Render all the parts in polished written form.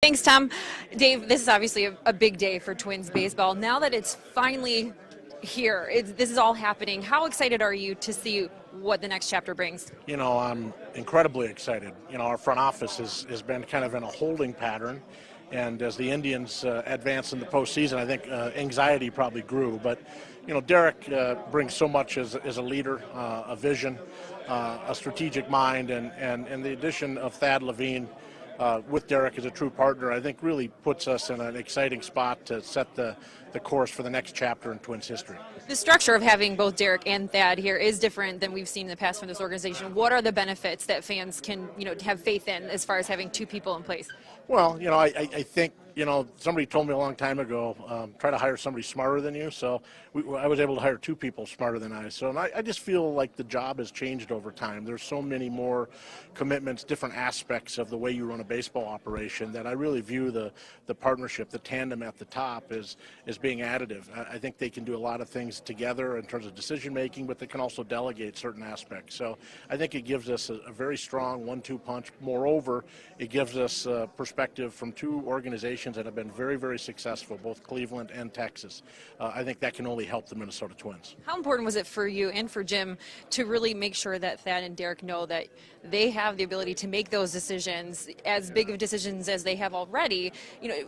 Thanks, Tom. Dave, this is obviously a big day for Twins baseball. Now that it's finally here, this is all happening. How excited are you to see what the next chapter brings? You know, I'm incredibly excited. You know, our front office has been kind of in a holding pattern. And as the Indians advance in the postseason, I think anxiety probably grew. But, you know, Derek brings so much as a leader, a vision, a strategic mind, and the addition of Thad Levine with Derek as a true partner, I think really puts us in an exciting spot to set the course for the next chapter in Twins history. The structure of having both Derek and Thad here is different than we've seen in the past from this organization. What are the benefits that fans can, have faith in as far as having two people in place? Well, I think, somebody told me a long time ago, try to hire somebody smarter than you. So I was able to hire two people smarter than I. So I just feel like the job has changed over time. There's so many more commitments, different aspects of the way you run a baseball operation that I really view the partnership, the tandem at the top as being additive. I think they can do a lot of things together in terms of decision making, but they can also delegate certain aspects. So I think it gives us a very strong 1-2 punch. Moreover, it gives us perspective from two organizations that have been very, very successful, both Cleveland and Texas. I think that can only help the Minnesota Twins. How important was it for you and for Jim to really make sure that Thad and Derek know that they have the ability to make those decisions, as big of decisions as they have already?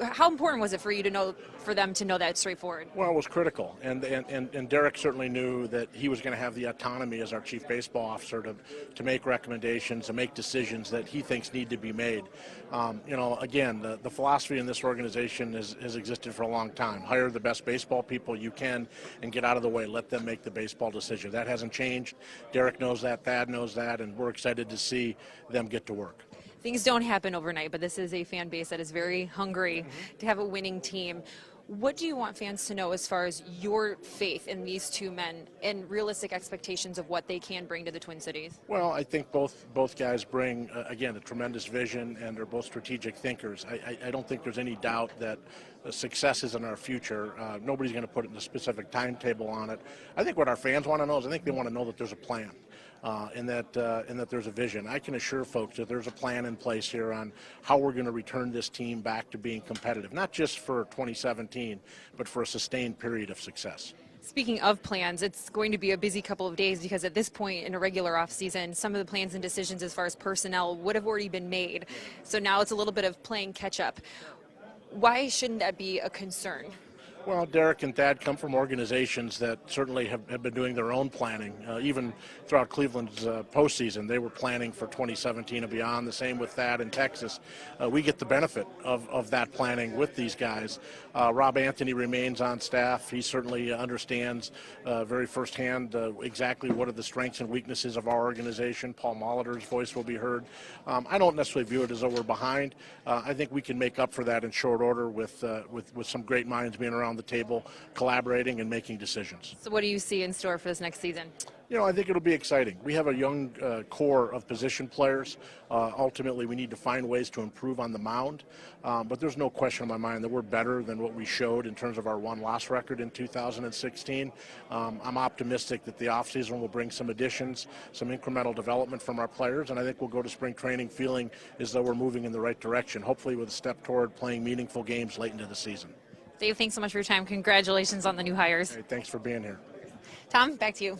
How important was it for you for them to know that straightforward? Well, it was critical, and Derek certainly knew that he was going to have the autonomy as our chief baseball officer to make recommendations, to make decisions that he thinks need to be made. Again, the philosophy in this organization has existed for a long time. Hire the best baseball people you can and get out of the way. Let them make the baseball decision. That hasn't changed. Derek knows that, Thad knows that, and we're excited to see them get to work. Things don't happen overnight, but this is a fan base that is very hungry to have a winning team. What do you want fans to know as far as your faith in these two men and realistic expectations of what they can bring to the Twin Cities? Well, I think both guys bring, again, a tremendous vision, and they're both strategic thinkers. I don't think there's any doubt that success is in our future. Nobody's going to put a specific timetable on it. I think what our fans want to know is I think they want to know that there's a plan. And that there's a vision. I can assure folks that there's a plan in place here on how we're going to return this team back to being competitive, not just for 2017, but for a sustained period of success. Speaking of plans, it's going to be a busy couple of days because at this point in a regular offseason, some of the plans and decisions as far as personnel would have already been made. So now it's a little bit of playing catch up. Why shouldn't that be a concern? Well, Derek and Thad come from organizations that certainly have been doing their own planning. Even throughout Cleveland's postseason, they were planning for 2017 and beyond. The same with Thad in Texas. We get the benefit of that planning with these guys. Rob Anthony remains on staff. He certainly understands very firsthand exactly what are the strengths and weaknesses of our organization. Paul Molitor's voice will be heard. I don't necessarily view it as though we're behind. I think we can make up for that in short order with some great minds being around the table, collaborating and making decisions. So what do you see in store for this next season? I think it'll be exciting. We have a young core of position players. Ultimately, we need to find ways to improve on the mound, but there's no question in my mind that we're better than what we showed in terms of our won-loss record in 2016. I'm optimistic that the offseason will bring some additions, some incremental development from our players, and I think we'll go to spring training feeling as though we're moving in the right direction, hopefully with a step toward playing meaningful games late into the season. Dave, thanks so much for your time. Congratulations on the new hires. Hey, thanks for being here. Tom, back to you.